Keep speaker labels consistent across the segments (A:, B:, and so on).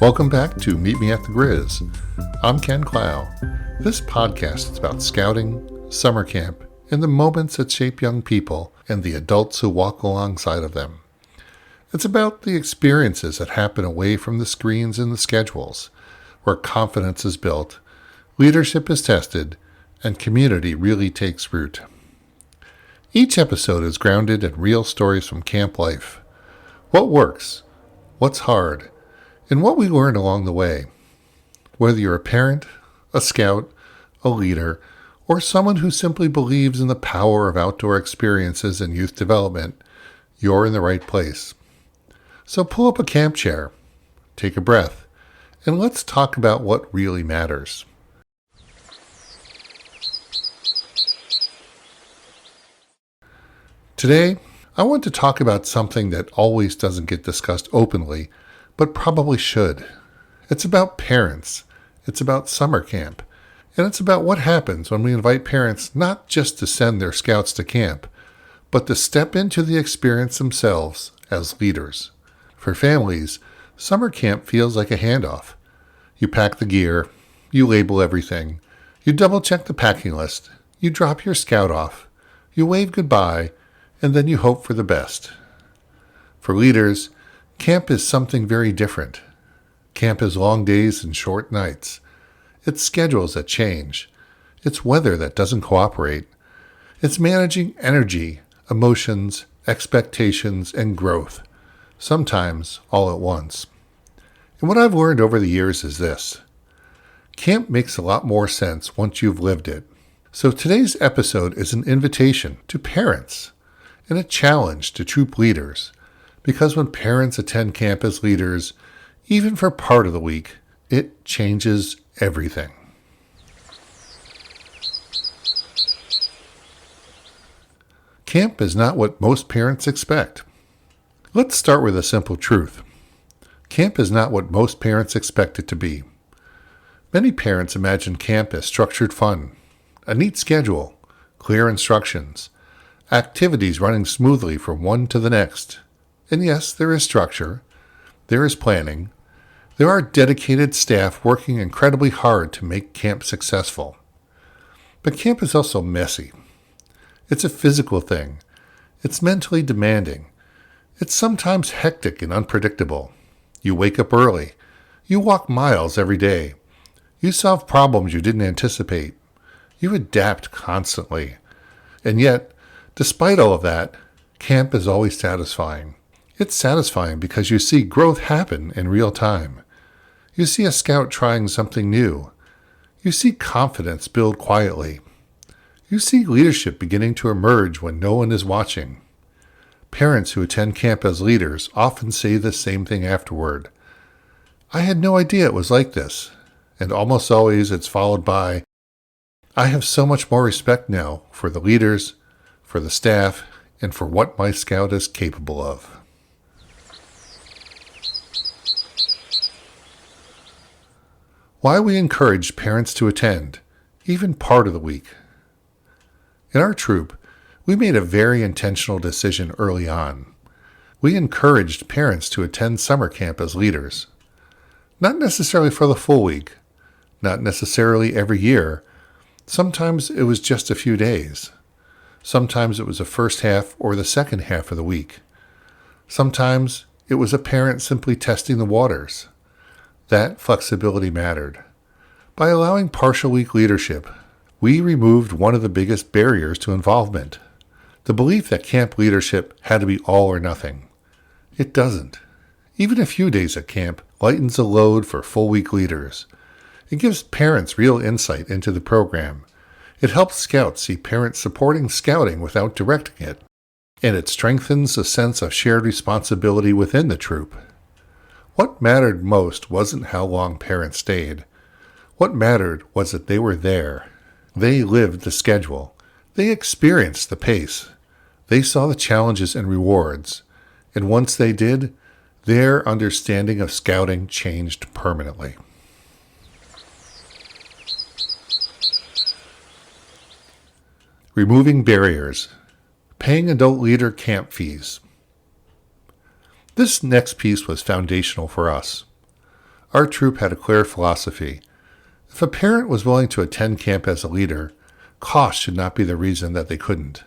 A: Welcome back to Meet Me at the Grizz. I'm Ken Clough. This podcast is about scouting, summer camp, and the moments that shape young people and the adults who walk alongside of them. It's about the experiences that happen away from the screens and the schedules, where confidence is built, leadership is tested, and community really takes root. Each episode is grounded in real stories from camp life. What works, what's hard, and what we learn along the way. Whether you're a parent, a scout, a leader, or someone who simply believes in the power of outdoor experiences and youth development, you're in the right place. So pull up a camp chair, take a breath, and let's talk about what really matters. Today, I want to talk about something that always doesn't get discussed openly, but probably should. It's about parents. It's about summer camp. And it's about what happens when we invite parents not just to send their scouts to camp, but to step into the experience themselves as leaders. For families, summer camp feels like a handoff. You pack the gear, you label everything, you double-check the packing list, you drop your scout off, you wave goodbye, and then you hope for the best. For leaders, camp is something very different. Camp is long days and short nights. It's schedules that change. It's weather that doesn't cooperate. It's managing energy, emotions, expectations, and growth, sometimes all at once. And what I've learned over the years is this. Camp makes a lot more sense once you've lived it. So today's episode is an invitation to parents and a challenge to troop leaders, because when parents attend camp as leaders, even for part of the week, it changes everything. Camp is not what most parents expect. Let's start with a simple truth. Camp is not what most parents expect it to be. Many parents imagine camp as structured fun, a neat schedule, clear instructions, activities running smoothly from one to the next. And yes, there is structure, there is planning, there are dedicated staff working incredibly hard to make camp successful. But camp is also messy. It's a physical thing. It's mentally demanding. It's sometimes hectic and unpredictable. You wake up early. You walk miles every day. You solve problems you didn't anticipate. You adapt constantly. And yet, despite all of that, camp is always satisfying. It's satisfying because you see growth happen in real time. You see a scout trying something new. You see confidence build quietly. You see leadership beginning to emerge when no one is watching. Parents who attend camp as leaders often say the same thing afterward. I had no idea it was like this. And almost always it's followed by, I have so much more respect now for the leaders, for the staff, and for what my scout is capable of. Why we encourage parents to attend, even part of the week. In our troop, we made a very intentional decision early on. We encouraged parents to attend summer camp as leaders. Not necessarily for the full week, not necessarily every year. Sometimes it was just a few days. Sometimes it was the first half or the second half of the week. Sometimes it was a parent simply testing the waters. That flexibility mattered. By allowing partial week leadership, we removed one of the biggest barriers to involvement. The belief that camp leadership had to be all or nothing. It doesn't. Even a few days at camp lightens the load for full week leaders. It gives parents real insight into the program. It helps scouts see parents supporting scouting without directing it. And it strengthens the sense of shared responsibility within the troop. What mattered most wasn't how long parents stayed. What mattered was that they were there. They lived the schedule. They experienced the pace. They saw the challenges and rewards. And once they did, their understanding of scouting changed permanently. Removing barriers. Paying adult leader camp fees. This next piece was foundational for us. Our troop had a clear philosophy. If a parent was willing to attend camp as a leader, cost should not be the reason that they couldn't.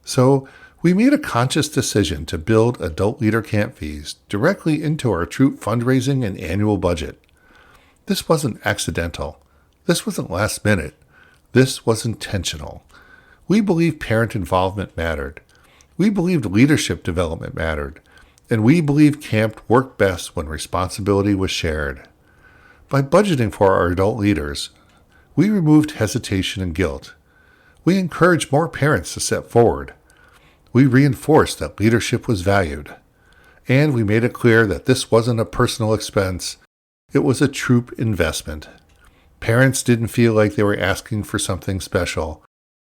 A: So we made a conscious decision to build adult leader camp fees directly into our troop fundraising and annual budget. This wasn't accidental. This wasn't last minute. This was intentional. We believed parent involvement mattered. We believed leadership development mattered. And we believed camp worked best when responsibility was shared. By budgeting for our adult leaders, we removed hesitation and guilt. We encouraged more parents to step forward. We reinforced that leadership was valued. And we made it clear that this wasn't a personal expense. It was a troop investment. Parents didn't feel like they were asking for something special.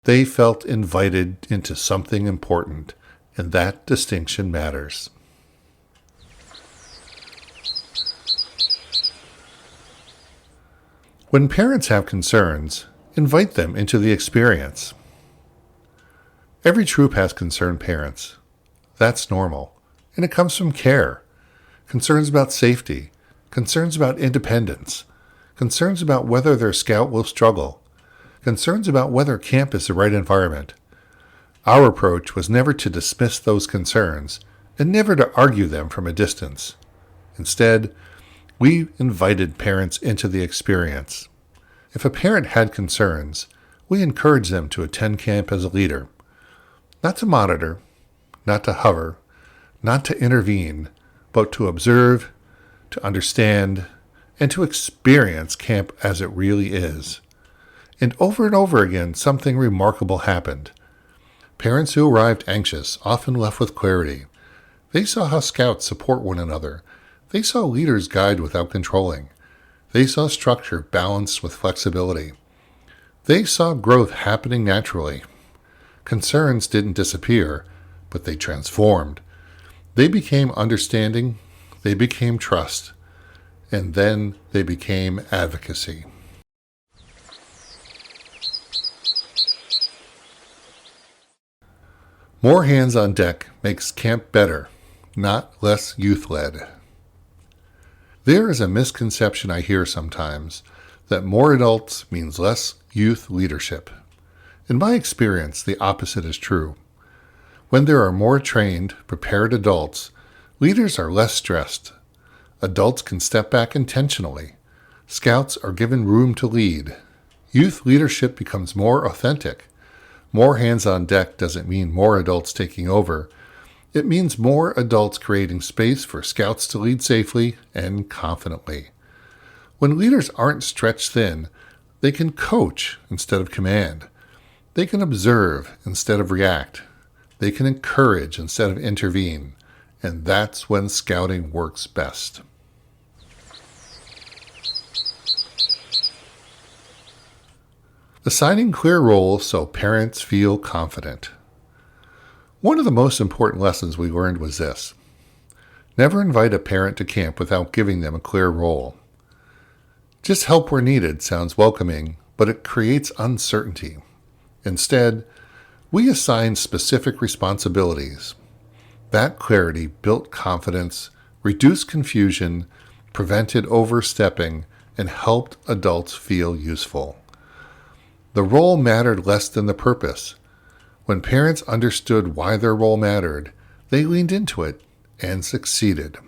A: They felt invited into something important, and that distinction matters. When parents have concerns, invite them into the experience. Every troop has concerned parents. That's normal, and it comes from care. Concerns about safety, concerns about independence, concerns about whether their scout will struggle, concerns about whether camp is the right environment. Our approach was never to dismiss those concerns and never to argue them from a distance. Instead, we invited parents into the experience. If a parent had concerns, we encouraged them to attend camp as a leader. Not to monitor, not to hover, not to intervene, but to observe, to understand, and to experience camp as it really is. And over again, something remarkable happened. Parents who arrived anxious often left with clarity. They saw how scouts support one another. They saw leaders guide without controlling. They saw structure balanced with flexibility. They saw growth happening naturally. Concerns didn't disappear, but they transformed. They became understanding, they became trust, and then they became advocacy. More hands on deck makes camp better, not less youth-led. There is a misconception I hear sometimes that more adults means less youth leadership. In my experience, the opposite is true. When there are more trained, prepared adults, leaders are less stressed. Adults can step back intentionally. Scouts are given room to lead. Youth leadership becomes more authentic. More hands on deck doesn't mean more adults taking over. It means more adults creating space for scouts to lead safely and confidently. When leaders aren't stretched thin, they can coach instead of command. They can observe instead of react. They can encourage instead of intervene. And that's when scouting works best. Assigning clear roles so parents feel confident. One of the most important lessons we learned was this. Never invite a parent to camp without giving them a clear role. Just help where needed sounds welcoming, but it creates uncertainty. Instead, we assigned specific responsibilities. That clarity built confidence, reduced confusion, prevented overstepping, and helped adults feel useful. The role mattered less than the purpose. When parents understood why their role mattered, they leaned into it and succeeded.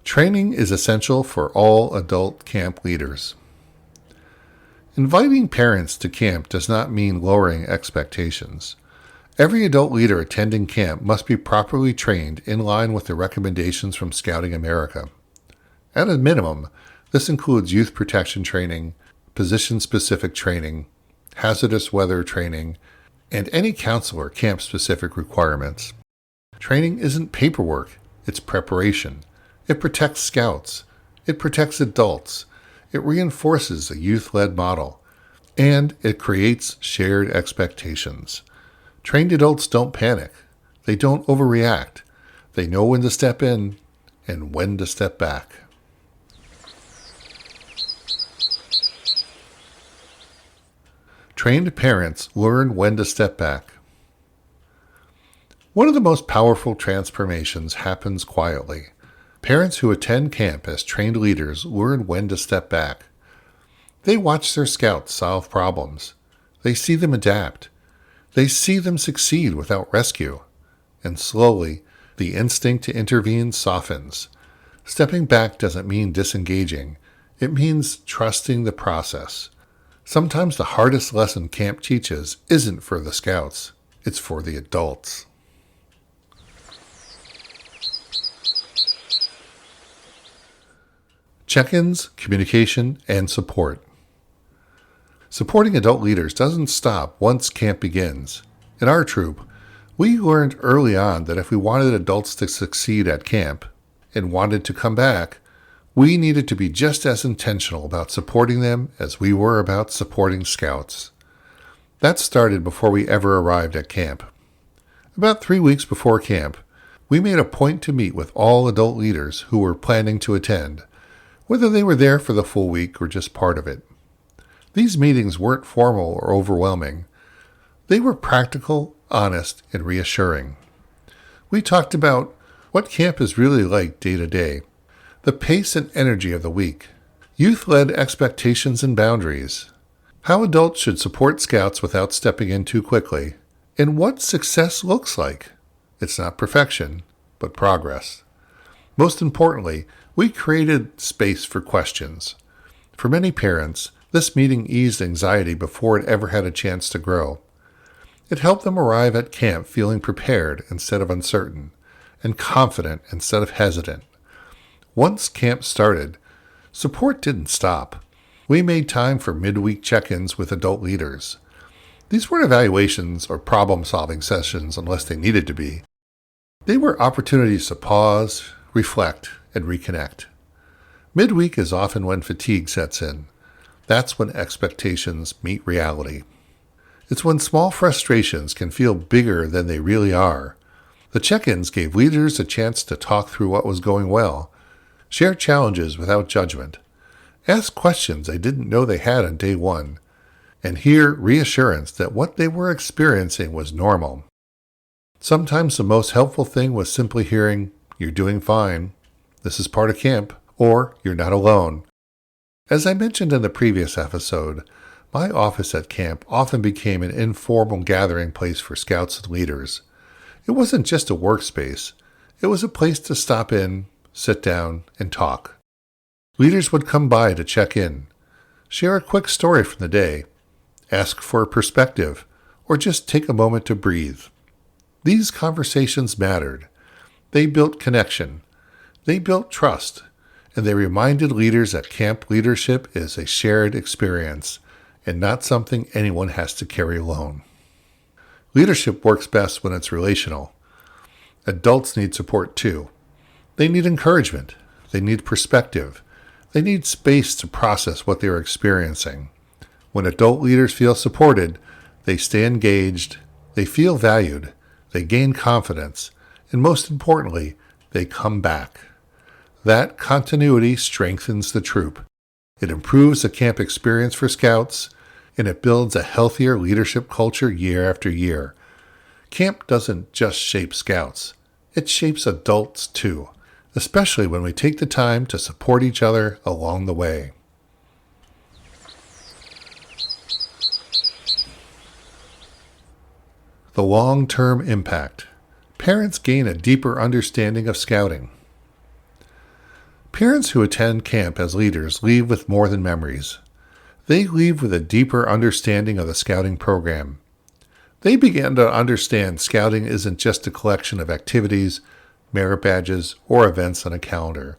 A: Training is essential for all adult camp leaders. Inviting parents to camp does not mean lowering expectations. Every adult leader attending camp must be properly trained in line with the recommendations from Scouting America. At a minimum, this includes youth protection training, position-specific training, hazardous weather training, and any counselor camp-specific requirements. Training isn't paperwork, it's preparation. It protects scouts. It protects adults. It reinforces a youth-led model. And it creates shared expectations. Trained adults don't panic. They don't overreact. They know when to step in and when to step back. Trained parents learn when to step back. One of the most powerful transformations happens quietly. Parents who attend camp as trained leaders learn when to step back. They watch their scouts solve problems. They see them adapt. They see them succeed without rescue. And slowly, the instinct to intervene softens. Stepping back doesn't mean disengaging. It means trusting the process. Sometimes the hardest lesson camp teaches isn't for the scouts. It's for the adults. Check-ins, communication, and support. Supporting adult leaders doesn't stop once camp begins. In our troop, we learned early on that if we wanted adults to succeed at camp and wanted to come back, we needed to be just as intentional about supporting them as we were about supporting scouts. That started before we ever arrived at camp. About 3 weeks before camp, we made a point to meet with all adult leaders who were planning to attend, whether they were there for the full week or just part of it. These meetings weren't formal or overwhelming. They were practical, honest, and reassuring. We talked about what camp is really like day to day, the pace and energy of the week, youth-led expectations and boundaries, how adults should support scouts without stepping in too quickly, and what success looks like. It's not perfection, but progress. Most importantly, we created space for questions. For many parents, this meeting eased anxiety before it ever had a chance to grow. It helped them arrive at camp feeling prepared instead of uncertain, and confident instead of hesitant. Once camp started, support didn't stop. We made time for midweek check-ins with adult leaders. These weren't evaluations or problem-solving sessions unless they needed to be. They were opportunities to pause, reflect, and reconnect. Midweek is often when fatigue sets in. That's when expectations meet reality. It's when small frustrations can feel bigger than they really are. The check-ins gave leaders a chance to talk through what was going well, share challenges without judgment, ask questions they didn't know they had on day one, and hear reassurance that what they were experiencing was normal. Sometimes the most helpful thing was simply hearing, "You're doing fine. This is part of camp," or "You're not alone." As I mentioned in the previous episode, my office at camp often became an informal gathering place for scouts and leaders. It wasn't just a workspace. It was a place to stop in, sit down, and talk. Leaders would come by to check in, share a quick story from the day, ask for a perspective, or just take a moment to breathe. These conversations mattered. They built connection. They built trust. And they reminded leaders that camp leadership is a shared experience and not something anyone has to carry alone. Leadership works best when it's relational. Adults need support too. They need encouragement. They need perspective. They need space to process what they are experiencing. When adult leaders feel supported, they stay engaged, they feel valued, they gain confidence, and most importantly, they come back. That continuity strengthens the troop. It improves the camp experience for scouts, and it builds a healthier leadership culture year after year. Camp doesn't just shape scouts. It shapes adults too, especially when we take the time to support each other along the way. The long-term impact. Parents gain a deeper understanding of scouting. Parents who attend camp as leaders leave with more than memories. They leave with a deeper understanding of the scouting program. They begin to understand scouting isn't just a collection of activities, merit badges, or events on a calendar.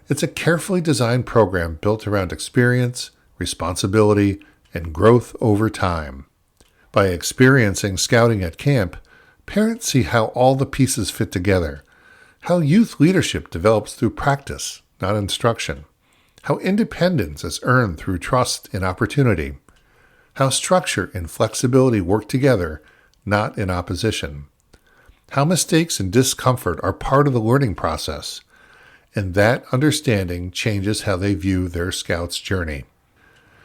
A: It's a carefully designed program built around experience, responsibility, and growth over time. By experiencing scouting at camp, parents see how all the pieces fit together, how youth leadership develops through practice, not instruction, how independence is earned through trust and opportunity, how structure and flexibility work together, not in opposition, how mistakes and discomfort are part of the learning process, and that understanding changes how they view their Scouts' journey.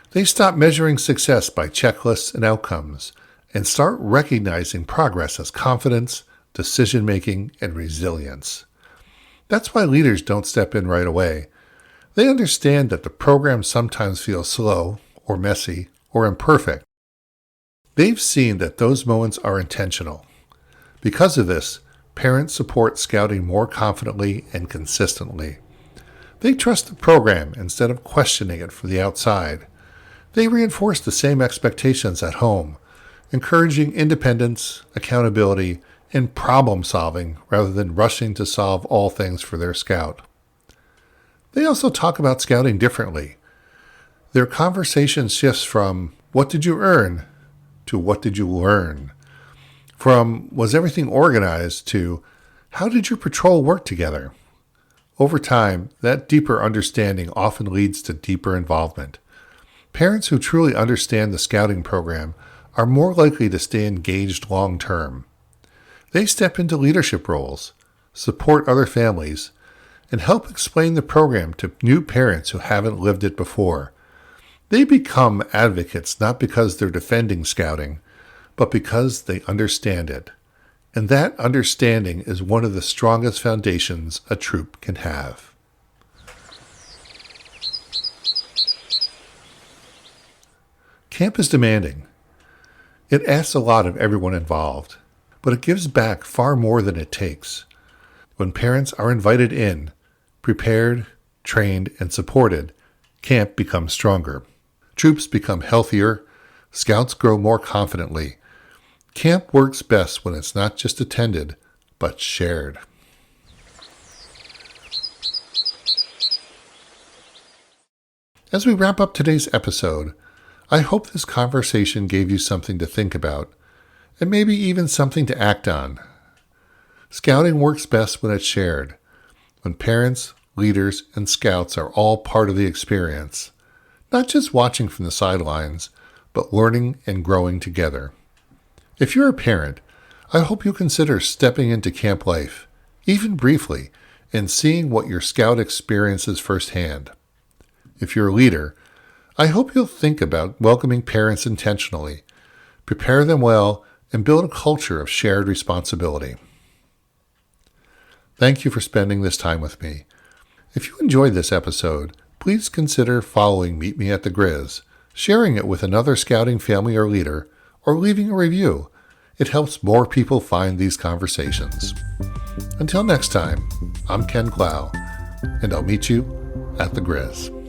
A: They stop measuring success by checklists and outcomes, and start recognizing progress as confidence, decision-making, and resilience. That's why leaders don't step in right away. They understand that the program sometimes feels slow or messy or imperfect. They've seen that those moments are intentional. Because of this, parents support scouting more confidently and consistently. They trust the program instead of questioning it from the outside. They reinforce the same expectations at home, encouraging independence, accountability, and problem solving rather than rushing to solve all things for their scout. They also talk about scouting differently. Their conversation shifts from, "What did you earn?" to "What did you learn?" From, "Was everything organized?" to, "How did your patrol work together?" Over time, that deeper understanding often leads to deeper involvement. Parents who truly understand the scouting program are more likely to stay engaged long term. They step into leadership roles, support other families, and help explain the program to new parents who haven't lived it before. They become advocates not because they're defending scouting, but because they understand it. And that understanding is one of the strongest foundations a troop can have. Camp is demanding. It asks a lot of everyone involved, but it gives back far more than it takes. When parents are invited in, prepared, trained, and supported, camp becomes stronger. Troops become healthier, scouts grow more confidently. Camp works best when it's not just attended, but shared. As we wrap up today's episode, I hope this conversation gave you something to think about, and maybe even something to act on. Scouting works best when it's shared, when parents, leaders, and scouts are all part of the experience, not just watching from the sidelines, but learning and growing together. If you're a parent, I hope you'll consider stepping into camp life, even briefly, and seeing what your scout experiences firsthand. If you're a leader, I hope you'll think about welcoming parents intentionally, prepare them well, and build a culture of shared responsibility. Thank you for spending this time with me. If you enjoyed this episode, please consider following Meet Me at the Grizz, sharing it with another scouting family or leader, or leaving a review. It helps more people find these conversations. Until next time, I'm Ken Clough, and I'll meet you at the Grizz.